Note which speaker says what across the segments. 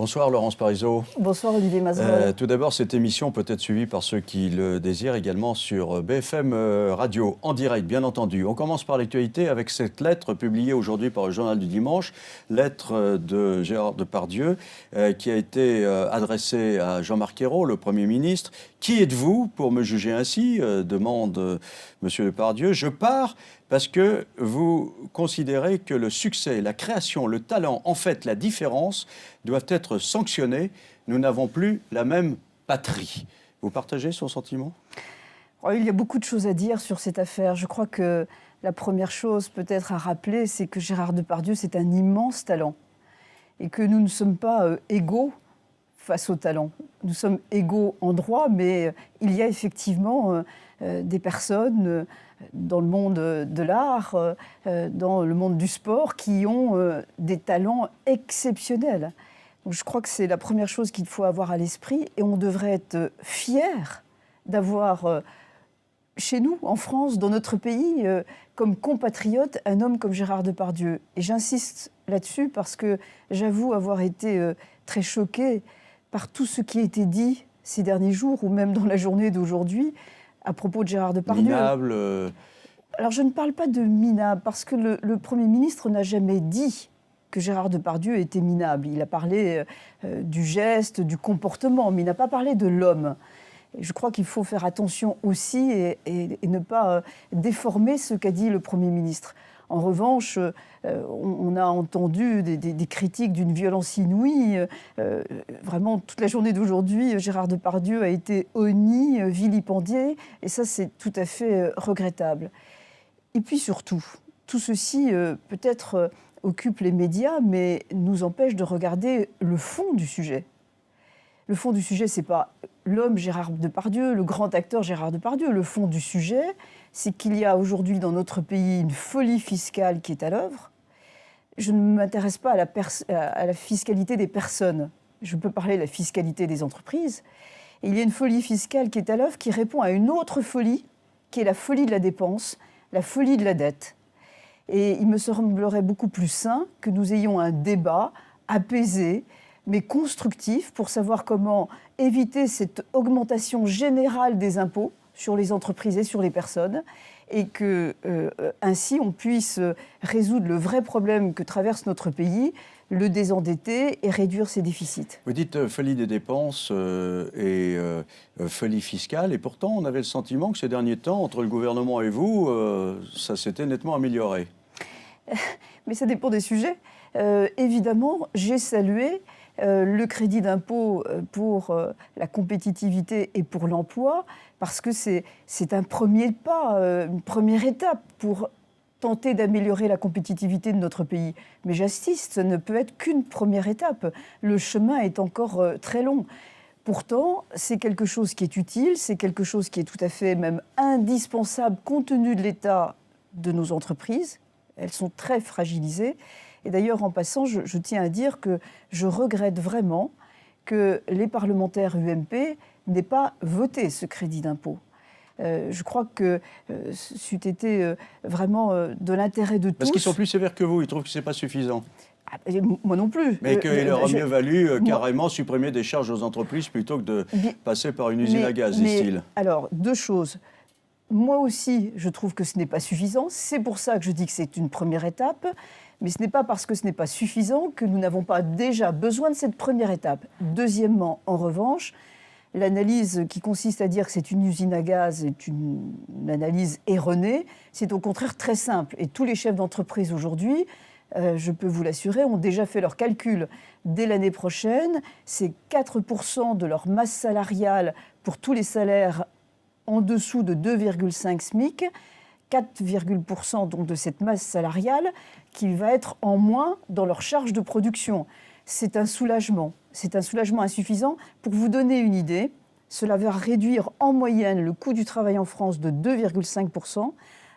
Speaker 1: Bonsoir Laurence Parisot.
Speaker 2: Bonsoir Olivier Mazerolle.
Speaker 1: Tout d'abord, cette émission peut être suivie par ceux qui le désirent également sur BFM Radio, en direct bien entendu. On commence par l'actualité avec cette lettre publiée aujourd'hui par le Journal du Dimanche, lettre de Gérard Depardieu, qui a été adressée à Jean-Marc Ayrault, le Premier ministre. « Qui êtes-vous pour me juger ainsi ?» demande M. Depardieu. « Je pars parce que vous considérez que le succès, la création, le talent, en fait la différence, doivent être sanctionnés. Nous n'avons plus la même patrie. » Vous partagez son sentiment ?
Speaker 2: Il y a beaucoup de choses à dire sur cette affaire. Je crois que la première chose peut-être à rappeler, c'est que Gérard Depardieu, c'est un immense talent. Et que nous ne sommes pas égaux face au talent. Nous sommes égaux en droit, mais il y a effectivement des personnes dans le monde de l'art, dans le monde du sport, qui ont des talents exceptionnels. Donc je crois que c'est la première chose qu'il faut avoir à l'esprit, et on devrait être fiers d'avoir chez nous, en France, dans notre pays, comme compatriote, un homme comme Gérard Depardieu. Et j'insiste là-dessus parce que j'avoue avoir été très choquée par tout ce qui a été dit ces derniers jours, ou même dans la journée d'aujourd'hui, à propos de Gérard Depardieu.
Speaker 1: Minable
Speaker 2: Alors je ne parle pas de minable, parce que le Premier ministre n'a jamais dit que Gérard Depardieu était minable. Il a parlé du geste, du comportement, mais il n'a pas parlé de l'homme. Et je crois qu'il faut faire attention aussi et ne pas déformer ce qu'a dit le Premier ministre. En revanche, on a entendu des critiques d'une violence inouïe. Vraiment, toute la journée d'aujourd'hui, Gérard Depardieu a été honni, vilipendé, et ça, c'est tout à fait regrettable. Et puis surtout, tout ceci peut-être occupe les médias, mais nous empêche de regarder le fond du sujet. Le fond du sujet, ce n'est pas l'homme Gérard Depardieu, le grand acteur Gérard Depardieu. Le fond du sujet, c'est qu'il y a aujourd'hui dans notre pays une folie fiscale qui est à l'œuvre. Je ne m'intéresse pas à la fiscalité des personnes. Je peux parler de la fiscalité des entreprises. Et il y a une folie fiscale qui est à l'œuvre qui répond à une autre folie, qui est la folie de la dépense, la folie de la dette. Et il me semblerait beaucoup plus sain que nous ayons un débat apaisé, mais constructif, pour savoir comment éviter cette augmentation générale des impôts sur les entreprises et sur les personnes, et que ainsi on puisse résoudre le vrai problème que traverse notre pays, le désendetter et réduire ses déficits.
Speaker 1: Vous dites folie des dépenses et folie fiscale, et pourtant on avait le sentiment que ces derniers temps, entre le gouvernement et vous, ça s'était nettement amélioré.
Speaker 2: Mais ça dépend des sujets. Évidemment, j'ai salué le crédit d'impôt pour la compétitivité et pour l'emploi, parce que c'est un premier pas, une première étape pour tenter d'améliorer la compétitivité de notre pays. Mais j'insiste, ça ne peut être qu'une première étape. Le chemin est encore très long. Pourtant, c'est quelque chose qui est utile, c'est quelque chose qui est tout à fait même indispensable compte tenu de l'état de nos entreprises. Elles sont très fragilisées. Et d'ailleurs, en passant, je tiens à dire que je regrette vraiment que les parlementaires UMP n'aient pas voté ce crédit d'impôt. Je crois que c'eût été vraiment de l'intérêt de tous.
Speaker 1: Parce qu'ils sont plus sévères que vous, ils trouvent que ce n'est pas suffisant.
Speaker 2: Moi non plus.
Speaker 1: Mais qu'il aurait mieux valu carrément supprimer des charges aux entreprises plutôt que de passer par une usine à gaz, disent-ils.
Speaker 2: Alors, deux choses. Moi aussi, je trouve que ce n'est pas suffisant. C'est pour ça que je dis que c'est une première étape. Mais ce n'est pas parce que ce n'est pas suffisant que nous n'avons pas déjà besoin de cette première étape. Deuxièmement, en revanche, l'analyse qui consiste à dire que c'est une usine à gaz est une analyse erronée. C'est au contraire très simple. Et tous les chefs d'entreprise aujourd'hui, je peux vous l'assurer, ont déjà fait leurs calculs. Dès l'année prochaine, c'est 4% de leur masse salariale pour tous les salaires en dessous de 2,5 SMIC, 4,% donc de cette masse salariale qui va être en moins dans leur charge de production. C'est un soulagement insuffisant. Pour vous donner une idée, cela va réduire en moyenne le coût du travail en France de 2,5%,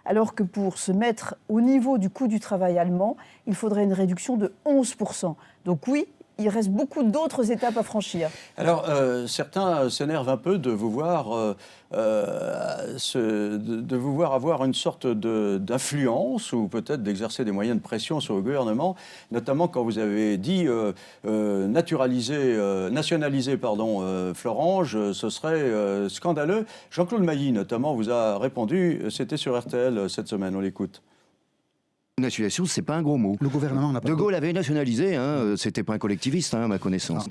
Speaker 2: alors que pour se mettre au niveau du coût du travail allemand, il faudrait une réduction de 11%. Donc oui, il reste beaucoup d'autres étapes à franchir.
Speaker 1: Alors, certains s'énervent un peu de vous voir, de vous voir avoir une sorte d'influence ou peut-être d'exercer des moyens de pression sur le gouvernement, notamment quand vous avez dit nationaliser Florange, ce serait scandaleux. Jean-Claude Mailly, notamment, vous a répondu, c'était sur RTL cette semaine, on l'écoute.
Speaker 3: Nationalisation, c'est pas un gros mot.
Speaker 4: Le gouvernement n'a pas...
Speaker 3: De Gaulle avait nationalisé, c'était pas un collectiviste, à ma connaissance.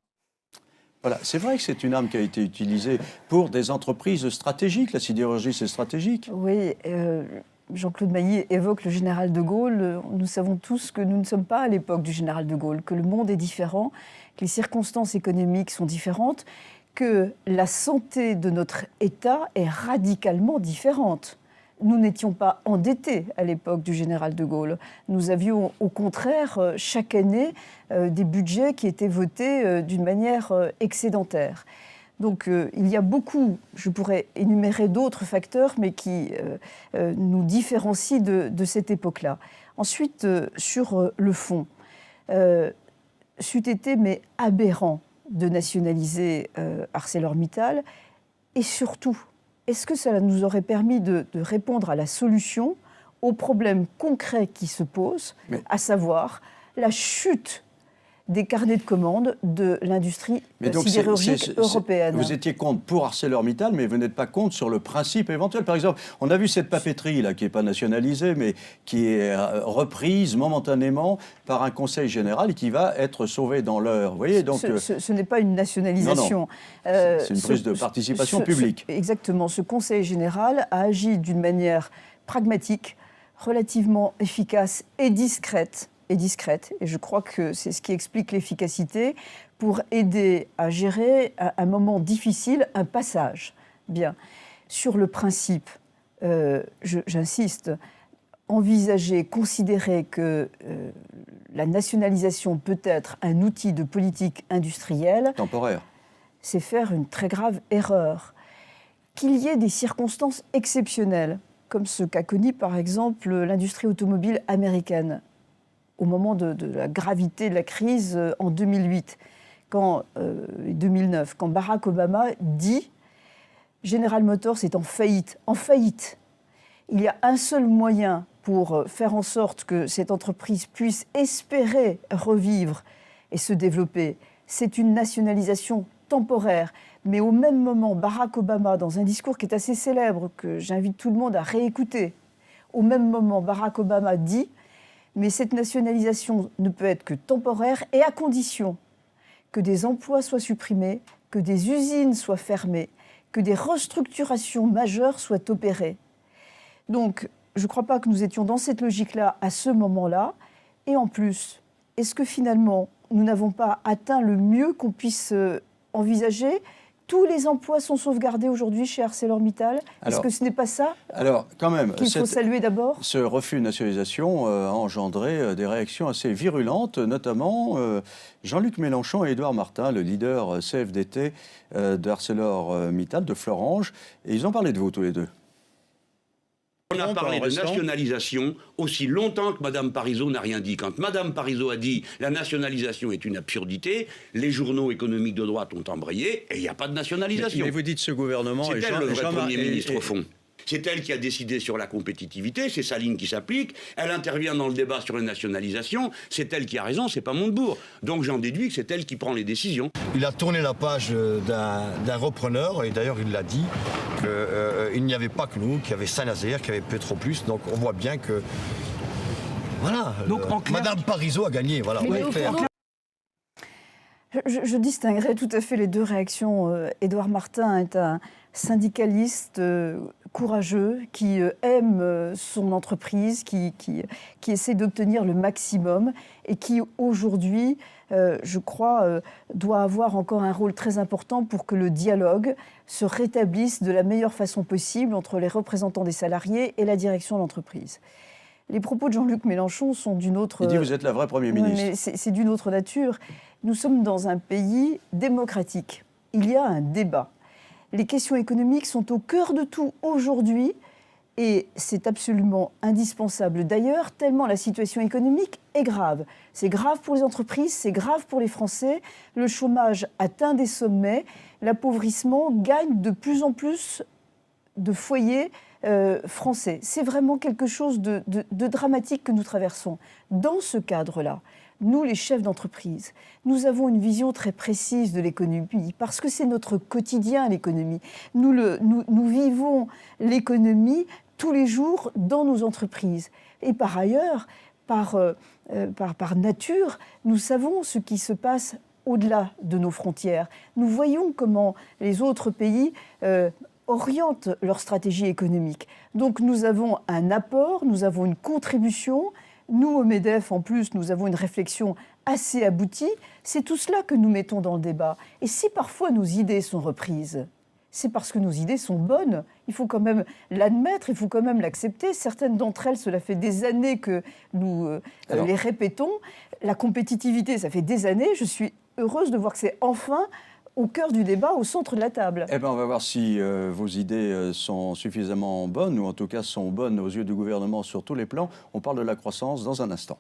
Speaker 1: Voilà, c'est vrai que c'est une arme qui a été utilisée pour des entreprises stratégiques. La sidérurgie, c'est stratégique.
Speaker 2: Oui, Jean-Claude Mailly évoque le général de Gaulle. Nous savons tous que nous ne sommes pas à l'époque du général de Gaulle, que le monde est différent, que les circonstances économiques sont différentes, que la santé de notre État est radicalement différente. Nous n'étions pas endettés à l'époque du général de Gaulle. Nous avions au contraire chaque année des budgets qui étaient votés d'une manière excédentaire. Donc il y a beaucoup, je pourrais énumérer d'autres facteurs, mais qui nous différencient de cette époque-là. Ensuite, sur le fond, c'eût été mais aberrant de nationaliser ArcelorMittal et surtout, est-ce que ça nous aurait permis de répondre à la solution aux problèmes concrets qui se posent, à savoir la chute des carnets de commandes de l'industrie sidérurgique européenne.
Speaker 1: Vous étiez contre pour ArcelorMittal, mais vous n'êtes pas contre sur le principe éventuel. Par exemple, on a vu cette papeterie là, qui n'est pas nationalisée, mais qui est reprise momentanément par un conseil général et qui va être sauvée dans l'heure. Vous voyez, donc,
Speaker 2: ce n'est pas une nationalisation.
Speaker 1: Non. C'est une prise de participation publique.
Speaker 2: Exactement. Ce conseil général a agi d'une manière pragmatique, relativement efficace et discrète. Et je crois que c'est ce qui explique l'efficacité pour aider à gérer à un moment difficile, un passage. Bien. Sur le principe, j'insiste, envisager, considérer que la nationalisation peut être un outil de politique industrielle...
Speaker 1: temporaire.
Speaker 2: C'est faire une très grave erreur. Qu'il y ait des circonstances exceptionnelles, comme ce qu'a connu par exemple l'industrie automobile américaine, au moment de la gravité de la crise en 2008, 2009, quand Barack Obama dit « General Motors est en faillite ». En faillite. Il y a un seul moyen pour faire en sorte que cette entreprise puisse espérer revivre et se développer. C'est une nationalisation temporaire. Mais au même moment, Barack Obama, dans un discours qui est assez célèbre, que j'invite tout le monde à réécouter, au même moment, Barack Obama dit « Mais cette nationalisation ne peut être que temporaire et à condition que des emplois soient supprimés, que des usines soient fermées, que des restructurations majeures soient opérées. » Donc, je ne crois pas que nous étions dans cette logique-là à ce moment-là. Et en plus, est-ce que finalement, nous n'avons pas atteint le mieux qu'on puisse envisager ? Tous les emplois sont sauvegardés aujourd'hui chez ArcelorMittal. Est-ce que ce n'est pas ça qu'il faut saluer d'abord ?
Speaker 1: Ce refus de nationalisation a engendré des réactions assez virulentes, notamment Jean-Luc Mélenchon et Édouard Martin, le leader CFDT d'ArcelorMittal, de Florange. Et ils ont parlé de vous tous les deux.
Speaker 5: On a parlé de nationalisation aussi longtemps que Mme Parisot n'a rien dit. Quand Mme Parisot a dit « la nationalisation est une absurdité », les journaux économiques de droite ont embrayé et il n'y a pas de nationalisation.
Speaker 1: Mais vous dites ce gouvernement...
Speaker 5: C'est elle le vrai Premier ministre au fond. C'est elle qui a décidé sur la compétitivité, c'est sa ligne qui s'applique. Elle intervient dans le débat sur la nationalisation. C'est elle qui a raison, c'est pas Montebourg. Donc j'en déduis que c'est elle qui prend les décisions.
Speaker 6: Il a tourné la page d'un repreneur, et d'ailleurs il l'a dit, qu'il n'y avait pas que nous, qu'il y avait Saint-Nazaire, qu'il y avait Petroplus. Donc on voit bien que... Voilà, donc, Madame Parisot a gagné. Voilà,
Speaker 2: je distinguerai tout à fait les deux réactions. Édouard Martin est un syndicaliste courageux, qui aime son entreprise, qui essaie d'obtenir le maximum et qui, aujourd'hui, je crois, doit avoir encore un rôle très important pour que le dialogue se rétablisse de la meilleure façon possible entre les représentants des salariés et la direction de l'entreprise. Les propos de Jean-Luc Mélenchon sont d'une autre...
Speaker 1: Il dit vous êtes la vraie Premier ministre.
Speaker 2: Mais c'est d'une autre nature. Nous sommes dans un pays démocratique. Il y a un débat. Les questions économiques sont au cœur de tout aujourd'hui. Et c'est absolument indispensable d'ailleurs, tellement la situation économique est grave. C'est grave pour les entreprises, c'est grave pour les Français. Le chômage atteint des sommets, l'appauvrissement gagne de plus en plus de foyers français. C'est vraiment quelque chose de dramatique que nous traversons. Dans ce cadre-là, nous, les chefs d'entreprise, nous avons une vision très précise de l'économie, parce que c'est notre quotidien, l'économie. Nous vivons l'économie tous les jours dans nos entreprises. Et par ailleurs, par nature, nous savons ce qui se passe au-delà de nos frontières. Nous voyons comment les autres pays orientent leur stratégie économique. Donc nous avons un apport, nous avons une contribution. Nous, au MEDEF, en plus, nous avons une réflexion assez aboutie. C'est tout cela que nous mettons dans le débat. Et si parfois nos idées sont reprises, c'est parce que nos idées sont bonnes. Il faut quand même l'admettre, il faut quand même l'accepter. Certaines d'entre elles, cela fait des années que nous les répétons. La compétitivité, ça fait des années. Je suis heureuse de voir que c'est enfin au cœur du débat, au centre de la table.
Speaker 1: Eh bien, on va voir si vos idées sont suffisamment bonnes, ou en tout cas sont bonnes aux yeux du gouvernement sur tous les plans. On parle de la croissance dans un instant.